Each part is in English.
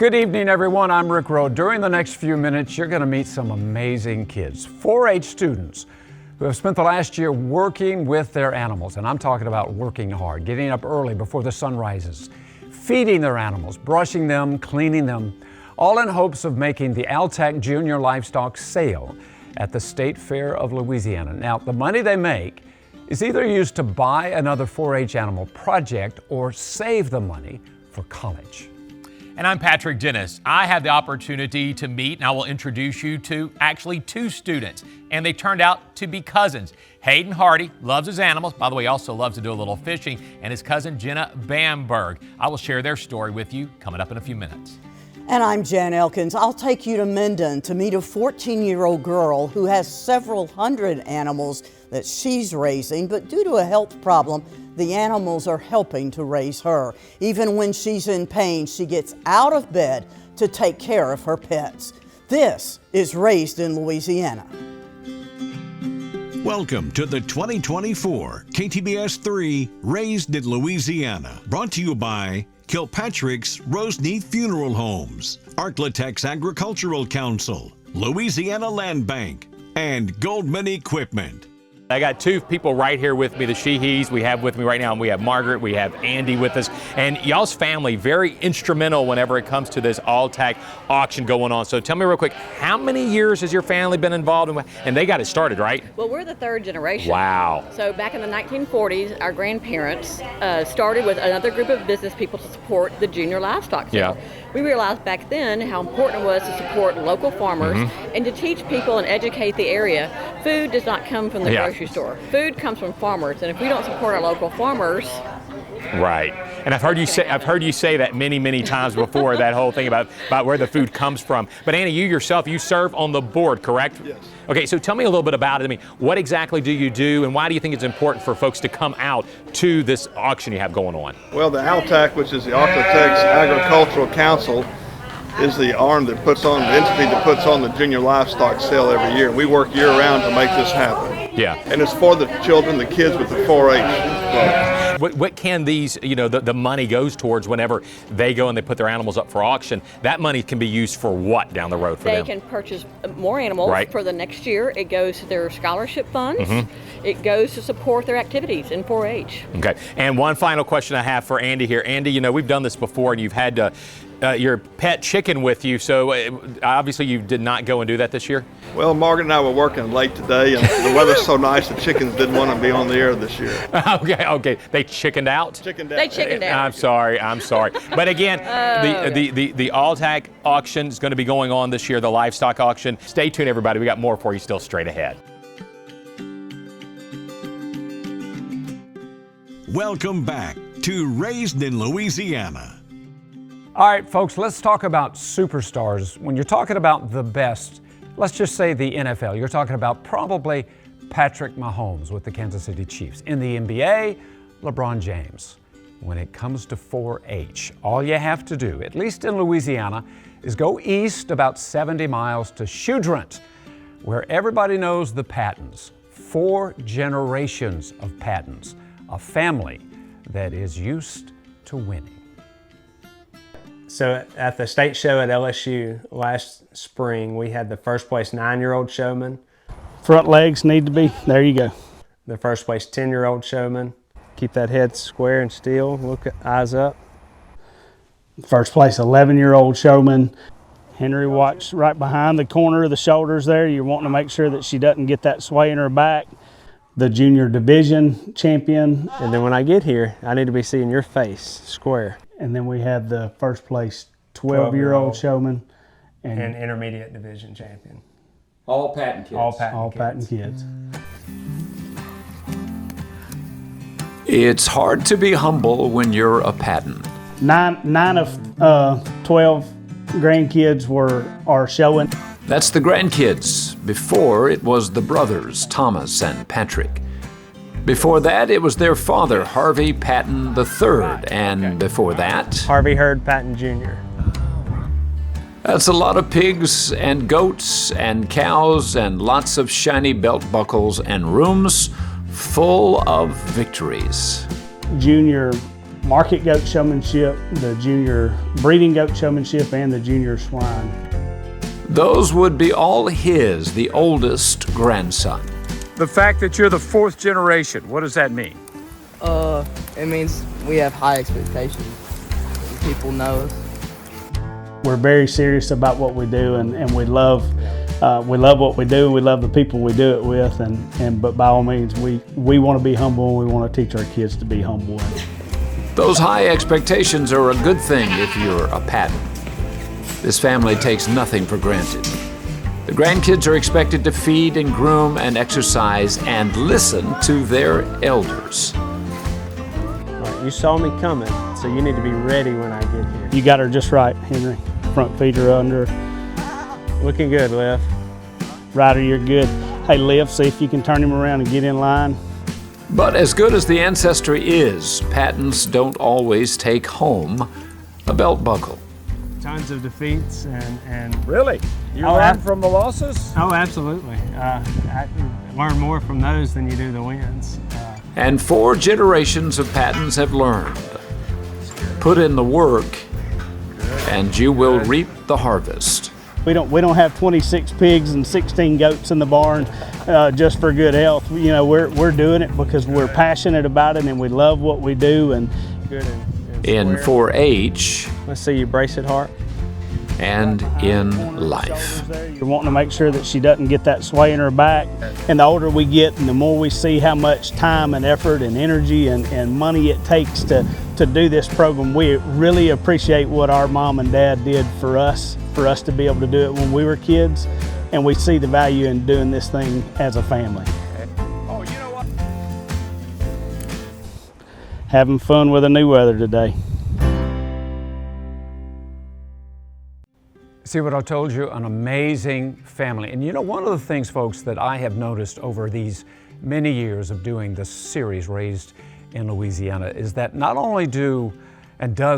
Good evening, everyone. I'm Rick Rowe. During the next few minutes, you're going to meet some amazing kids, 4-H students who have spent the last year working with their animals. And I'm talking about working hard, getting up early before the sun rises, feeding their animals, brushing them, cleaning them, all in hopes of making the Altac Junior Livestock Sale at the State Fair of Louisiana. Now, the money they make is either used to buy another 4-H animal project or save the money for college. And I'm Patrick Dennis. I had the opportunity to meet, and I will introduce you to actually two students, and they turned out to be cousins. Hayden Hardy loves his animals. By the way, he also loves to do a little fishing, and his cousin Jenna Bamberg. I will share their story with you coming up in a few minutes. And I'm Jan Elkins. I'll take you to Minden to meet a 14-year-old girl who has several hundred animals that she's raising, but due to a health problem, the animals are helping to raise her. Even when she's in pain, she gets out of bed to take care of her pets. This is Raised in Louisiana. Welcome to the 2024 KTBS 3 Raised in Louisiana, brought to you by Kilpatrick's Roseneath Funeral Homes, Arklatex Agricultural Council, Louisiana Land Bank, and Goldman Equipment. I got two people right here with me, the Sheehees we have with me right now. And we have Margaret, we have Andy with us. And y'all's family, very instrumental whenever it comes to this Altac auction going on. So tell me real quick, how many years has your family been involved in? And they got it started, right? Well, we're the third generation. Wow. So back in the 1940s, our grandparents started with another group of business people to support the junior livestock sale. Yeah. We realized back then how important it was to support local farmers and to teach people and educate the area. Food does not come from the grocery store. Food comes from farmers, and if we don't support our local farmers, right. And I've heard you say that many times before, that whole thing about where the food comes from. But Annie, you yourself, you serve on the board, correct? Yes. Okay, so tell me a little bit about it. I mean, what exactly do you do, and why do you think it's important for folks to come out to this auction you have going on? Well, the Altac, which is the Arklatex Agricultural Council, is the arm that puts on, the entity that puts on the junior livestock sale every year. We work year round to make this happen. Yeah. And it's for the children, the kids with the 4-H. What can these, the money goes towards whenever they go and they put their animals up for auction? That money can be used for what down the road for them? they can purchase more animals for the next year. It goes to their scholarship funds. It goes to support their activities in 4-H. Okay. And one final question I have for Andy here. Andy, we've done this before, and you've had your pet chicken with you, so obviously you did not go and do that this year? Well, Margaret and I were working late today, and the weather's so nice the chickens didn't want to be on the air this year. Okay. They chickened out? They chickened out. I'm sorry. But again, the Altac auction is going to be going on this year, the livestock auction. Stay tuned, everybody. We got more for you still straight ahead. Welcome back to Raised in Louisiana. All right, folks, let's talk about superstars. When you're talking about the best, let's just say the NFL, you're talking about probably Patrick Mahomes with the Kansas City Chiefs. In the NBA, LeBron James. When it comes to 4-H, all you have to do, at least in Louisiana, is go east about 70 miles to Shudrent, where everybody knows the Pattons. 4 generations of Pattons, a family that is used to winning. So at the state show at LSU last spring, we had the first place 9-year-old showman. Front legs need to be, there you go. The first place 10-year-old showman. Keep that head square and still, look at eyes up. First place 11-year-old showman. Henry Watts right behind the corner of the shoulders there. You're wanting to make sure that she doesn't get that sway in her back. The junior division champion. And then when I get here, I need to be seeing your face square. And then we have the first place 12-year-old showman. And intermediate division champion. All Patton kids. All Patton kids. It's hard to be humble when you're a Patton. Nine of 12 grandkids are showing. That's the grandkids. Before, it was the brothers, Thomas and Patrick. Before that, it was their father, Harvey Patton III, and before that, Harvey Hurd Patton Jr. That's a lot of pigs and goats and cows and lots of shiny belt buckles and rooms full of victories. Junior market goat showmanship, the junior breeding goat showmanship, and the junior swine. Those would be all his, the oldest grandson. The fact that you're the fourth generation, what does that mean? It means we have high expectations. People know us. We're very serious about what we do, and we love what we do. We love the people we do it with, but by all means, we want to be humble, and we want to teach our kids to be humble. Those high expectations are a good thing if you're a Patton. This family takes nothing for granted. The grandkids are expected to feed and groom and exercise and listen to their elders. You saw me coming, so you need to be ready when I get here. You got her just right, Henry. Front feet are under. Looking good, Liv. Ryder, you're good. Hey, Liv, see if you can turn him around and get in line. But as good as the ancestry is, Pattons don't always take home a belt buckle. Tons of defeats and Really? You learn from the losses? Oh, absolutely. I learn more from those than you do the wins. And 4 generations of Pattons have learned. Put in the work, and you will reap the harvest. We don't have 26 pigs and 16 goats in the barn just for good health. You know, we're doing it because we're passionate about it and we love what we do. And good in 4-H, let's see you brace it hard. And in life. You're wanting to make sure that she doesn't get that sway in her back. And the older we get and the more we see how much time and effort and energy and money it takes to do this program, we really appreciate what our mom and dad did for us to be able to do it when we were kids. And we see the value in doing this thing as a family. Oh, you know what? Having fun with the new weather today. See what I told you? An amazing family. And you know, one of the things, folks, that I have noticed over these many years of doing this series, Raised in Louisiana, is that not only does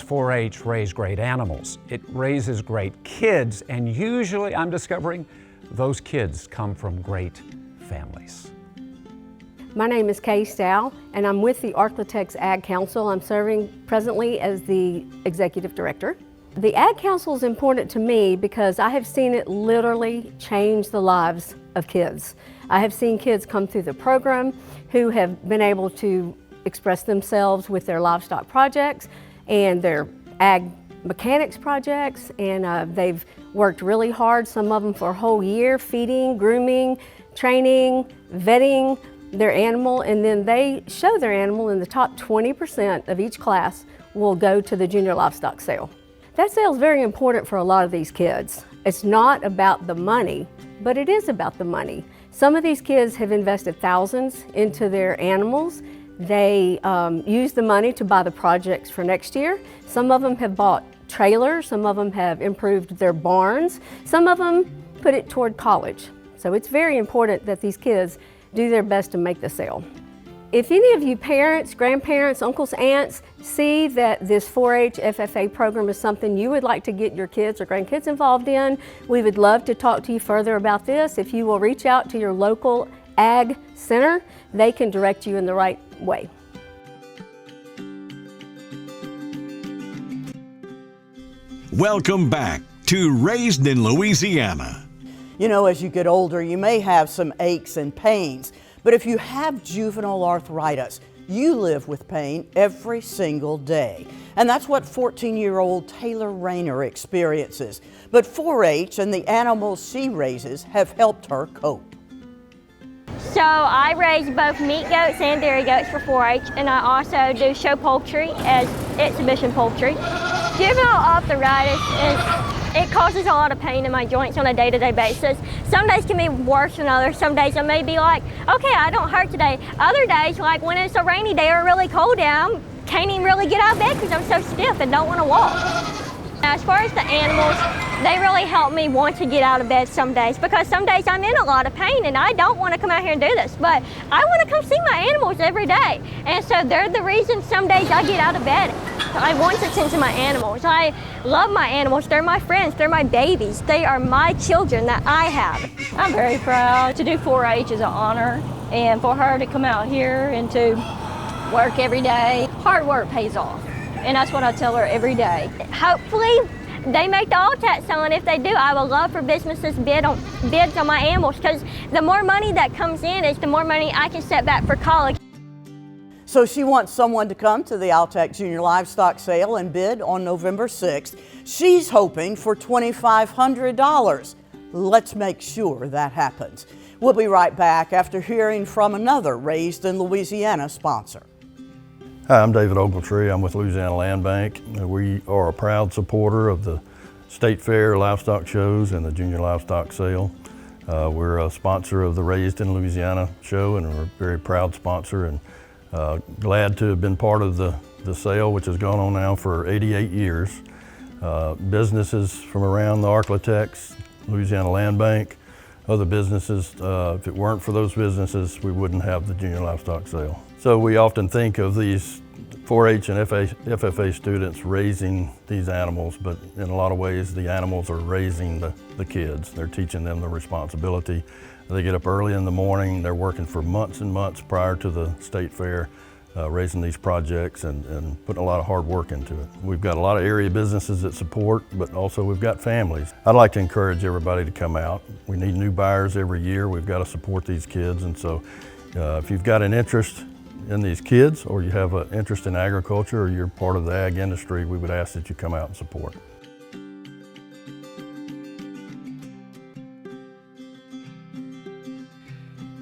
4-H raise great animals, it raises great kids, and usually I'm discovering those kids come from great families. My name is Kay Stow, and I'm with the Arklatex Ag Council. I'm serving presently as the Executive Director. The Ag Council is important to me because I have seen it literally change the lives of kids. I have seen kids come through the program who have been able to express themselves with their livestock projects and their ag mechanics projects, and they've worked really hard, some of them for a whole year, feeding, grooming, training, vetting their animal, and then they show their animal, and the top 20% of each class will go to the junior livestock sale. That sale is very important for a lot of these kids. It's not about the money, but it is about the money. Some of these kids have invested thousands into their animals. They use the money to buy the projects for next year. Some of them have bought trailers, some of them have improved their barns, some of them put it toward college. So it's very important that these kids do their best to make the sale. If any of you parents, grandparents, uncles, aunts see that this 4-H FFA program is something you would like to get your kids or grandkids involved in, we would love to talk to you further about this. If you will reach out to your local ag center, they can direct you in the right way. Welcome back to Raised in Louisiana. You know, as you get older, you may have some aches and pains. But if you have juvenile arthritis, you live with pain every single day. And that's what 14-year-old Taylor Rayner experiences. But 4-H and the animals she raises have helped her cope. So I raise both meat goats and dairy goats for 4-H, and I also do show poultry as exhibition poultry. Juvenile arthritis it causes a lot of pain in my joints on a day-to-day basis. Some days can be worse than others. Some days I may be like, okay, I don't hurt today. Other days, like when it's a rainy day or a really cold day, I can't even really get out of bed because I'm so stiff and don't want to walk. As far as the animals, they really help me want to get out of bed some days, because some days I'm in a lot of pain and I don't want to come out here and do this, but I want to come see my animals every day. And so they're the reason some days I get out of bed. I want to tend to my animals. I love my animals. They're my friends. They're my babies. They are my children that I have. I'm very proud. To do 4-H is an honor, and for her to come out here and to work every day, hard work pays off. and that's what I tell her every day. Hopefully, they make the all-tax sale, and if they do, I would love for businesses bids on my animals, because the more money that comes in is the more money I can set back for college. So she wants someone to come to the Altac Junior Livestock Sale and bid on November 6th. She's hoping for $2,500. Let's make sure that happens. We'll be right back after hearing from another Raised in Louisiana sponsor. Hi, I'm David Ogletree. I'm with Louisiana Land Bank. We are a proud supporter of the State Fair livestock shows and the Junior Livestock Sale. We're a sponsor of the Raised in Louisiana show, and we're a very proud sponsor, and glad to have been part of the sale, which has gone on now for 88 years. Businesses from around the Arklatex, Louisiana Land Bank, other businesses, if it weren't for those businesses, we wouldn't have the Junior Livestock Sale. So we often think of these 4-H and FFA students raising these animals, but in a lot of ways the animals are raising the kids. They're teaching them the responsibility. They get up early in the morning, they're working for months and months prior to the state fair, raising these projects and putting a lot of hard work into it. We've got a lot of area businesses that support, but also we've got families. I'd like to encourage everybody to come out. We need new buyers every year. We've got to support these kids, and so if you've got an interest in these kids, or you have an interest in agriculture, or you're part of the ag industry, we would ask that you come out and support.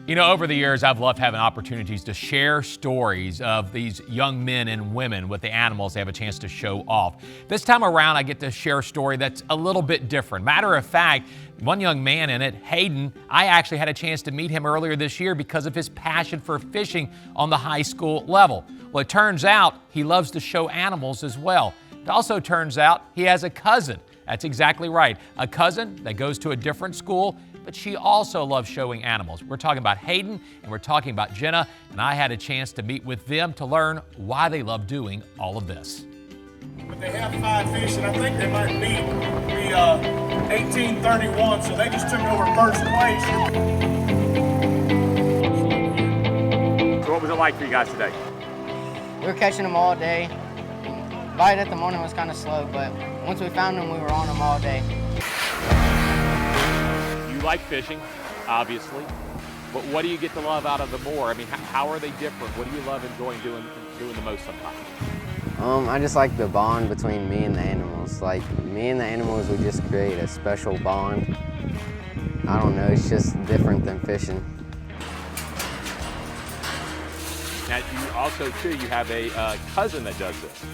You know, over the years, I've loved having opportunities to share stories of these young men and women with the animals they have a chance to show off. This time around, I get to share a story that's a little bit different. Matter of fact, one young man in it, Hayden, I actually had a chance to meet him earlier this year because of his passion for fishing on the high school level. Well, it turns out he loves to show animals as well. It also turns out he has a cousin. That's exactly right. A cousin that goes to a different school, but she also loves showing animals. We're talking about Hayden and we're talking about Jenna, and I had a chance to meet with them to learn why they love doing all of this. But they have 5 fish, and I think they might beat the 1831, so they just took over first place. So what was it like for you guys today? We were catching them all day. Bite at the morning was kind of slow, but once we found them, we were on them all day. You like fishing, obviously, but what do you get to love out of them more? I mean, how are they different? What do you love enjoying doing the most sometimes? I just like the bond between me and the animals. Like, me and the animals, we just create a special bond. I don't know, it's just different than fishing. Now, you also, too, you have a cousin that does this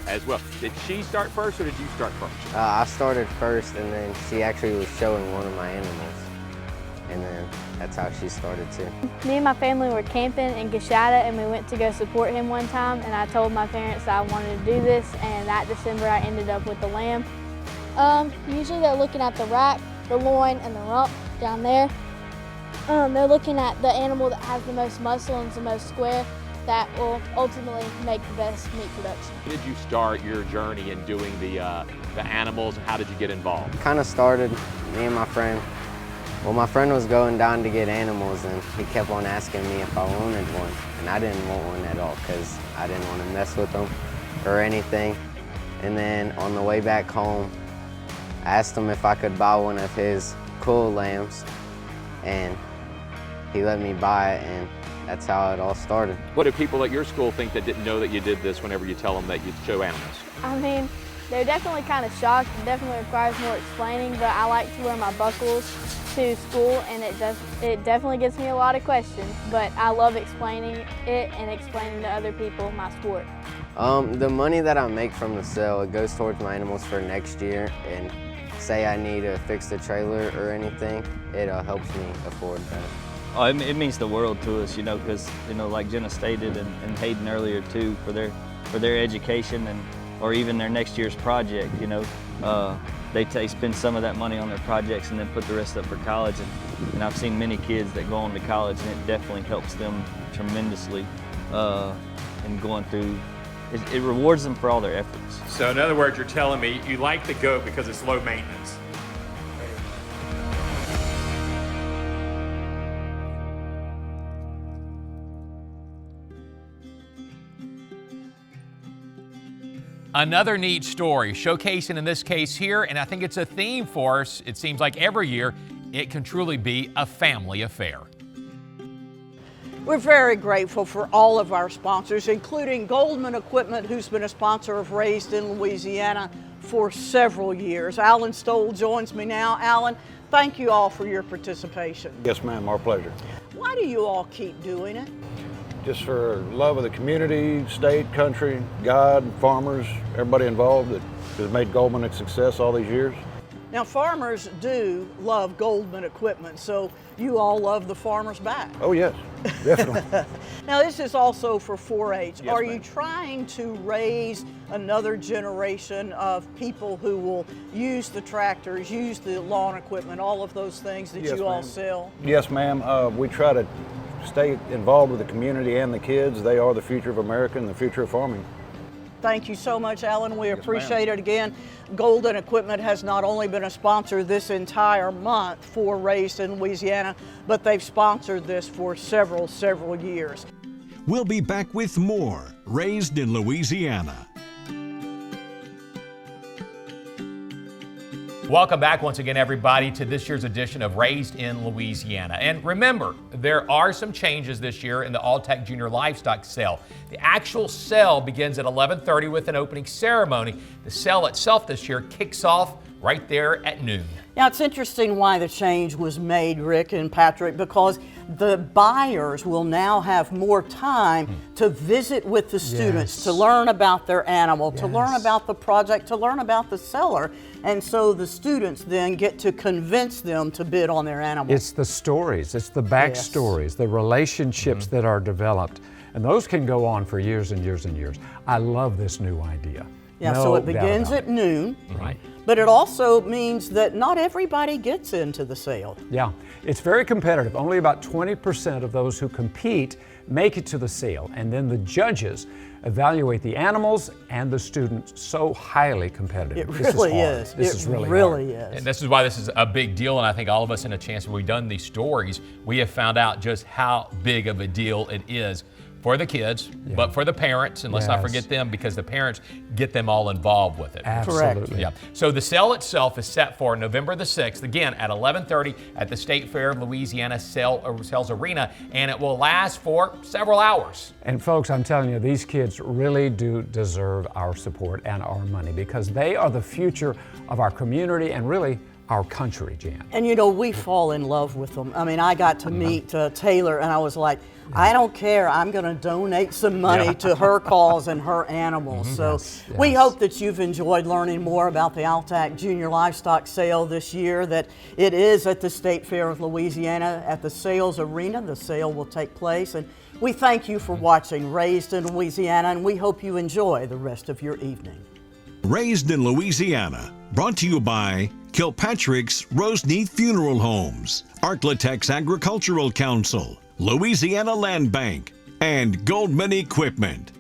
as well. Did she start first or did you start first? I started first, and then she actually was showing one of my animals. And then that's how she started too. Me and my family were camping in Gashada, and we went to go support him one time, and I told my parents I wanted to do this, and that December I ended up with the lamb. Usually they're looking at the rack, the loin, and the rump down there. They're looking at the animal that has the most muscle and is the most square. That will ultimately make the best meat production. When did you start your journey in doing the animals, and how did you get involved? Kind of started, me and my friend. Well, my friend was going down to get animals, and he kept on asking me if I wanted one. And I didn't want one at all because I didn't want to mess with them or anything. And then on the way back home, I asked him if I could buy one of his cool lambs, and he let me buy it, and that's how it all started. What do people at your school think that didn't know that you did this whenever you tell them that you show animals? I mean, they're definitely kind of shocked. It definitely requires more explaining, but I like to wear my buckles to school, and it definitely gives me a lot of questions, but I love explaining it and explaining to other people my sport. The money that I make from the sale, it goes towards my animals for next year, and say I need to fix the trailer or anything, it helps me afford that. Oh, it means the world to us, you know, because, you know, like Jenna stated and Hayden earlier too, for their education or even their next year's project, you know. They spend some of that money on their projects and then put the rest up for college. And I've seen many kids that go on to college, and it definitely helps them tremendously in going through. It rewards them for all their efforts. So in other words, you're telling me you like the goat because it's low maintenance. Another neat story, showcasing in this case here, and I think it's a theme for us. It seems like every year it can truly be a family affair. We're very grateful for all of our sponsors, including Goldman Equipment, who's been a sponsor of Raised in Louisiana for several years. Alan Stoll joins me now. Alan, thank you all for your participation. Yes, ma'am, our pleasure. Why do you all keep doing it? Just for love of the community, state, country, God, farmers, everybody involved that has made Goldman a success all these years. Now, farmers do love Goldman Equipment, so you all love the farmers back. Oh, yes, definitely. Now, this is also for 4-H. Yes, Are ma'am. you trying to raise another generation of people who will use the tractors, use the lawn equipment, all of those things that Yes, you all ma'am. sell? Yes, ma'am. We try to stay involved with the community and the kids. They are the future of America and the future of farming. Thank you so much, Alan. We Yes, appreciate it again. Golden Equipment has not only been a sponsor this entire month for Raised in Louisiana, but they've sponsored this for several years. We'll be back with more Raised in Louisiana. Welcome back once again, everybody, to this year's edition of Raised in Louisiana. And remember, there are some changes this year in the All-Tech Junior Livestock Sale. The actual sale begins at 11:30 with an opening ceremony. The sale itself this year kicks off right there at noon. Now, it's interesting why the change was made, Rick and Patrick, because the buyers will now have more time to visit with the students, to learn about their animal, to learn about the project, to learn about the seller. And so the students then get to convince them to bid on their animal. It's the stories, it's the backstories, the relationships that are developed. And those can go on for years and years and years. I love this new idea. Yeah, No so it doubt begins about at noon. Right. But it also means that not everybody gets into the sale. Yeah, it's very competitive. Only about 20% of those who compete make it to the sale. And then the judges evaluate the animals and the students. So highly competitive. It This really hard. is. This It is really really hard. is. And this is why this is a big deal, and I think all of us in a chance when we've done these stories, we have found out just how big of a deal it is for the kids, but for the parents, and let's not forget them, because the parents get them all involed with it. Absolutely. Yeah. So the sale itself is set for November the 6th, again at 11:30 at the State Fair of Louisiana Sales Arena, and it will last for several hours. And folks, I'm telling you, these kids really do deserve our support and our money because they are the future of our community and really our country, Jan. And you know, we fall in love with them. I mean, I got to meet Taylor and I was like, I don't care, I'm gonna donate some money to her cause and her animals. So we hope that you've enjoyed learning more about the All-Tech Junior Livestock Sale this year, that it is at the State Fair of Louisiana at the Sales Arena. The sale will take place. And we thank you for watching Raised in Louisiana, and we hope you enjoy the rest of your evening. Raised in Louisiana, brought to you by Kilpatrick's Roseneath Funeral Homes, Arklatex Agricultural Council, Louisiana Land Bank, and Goldman Equipment.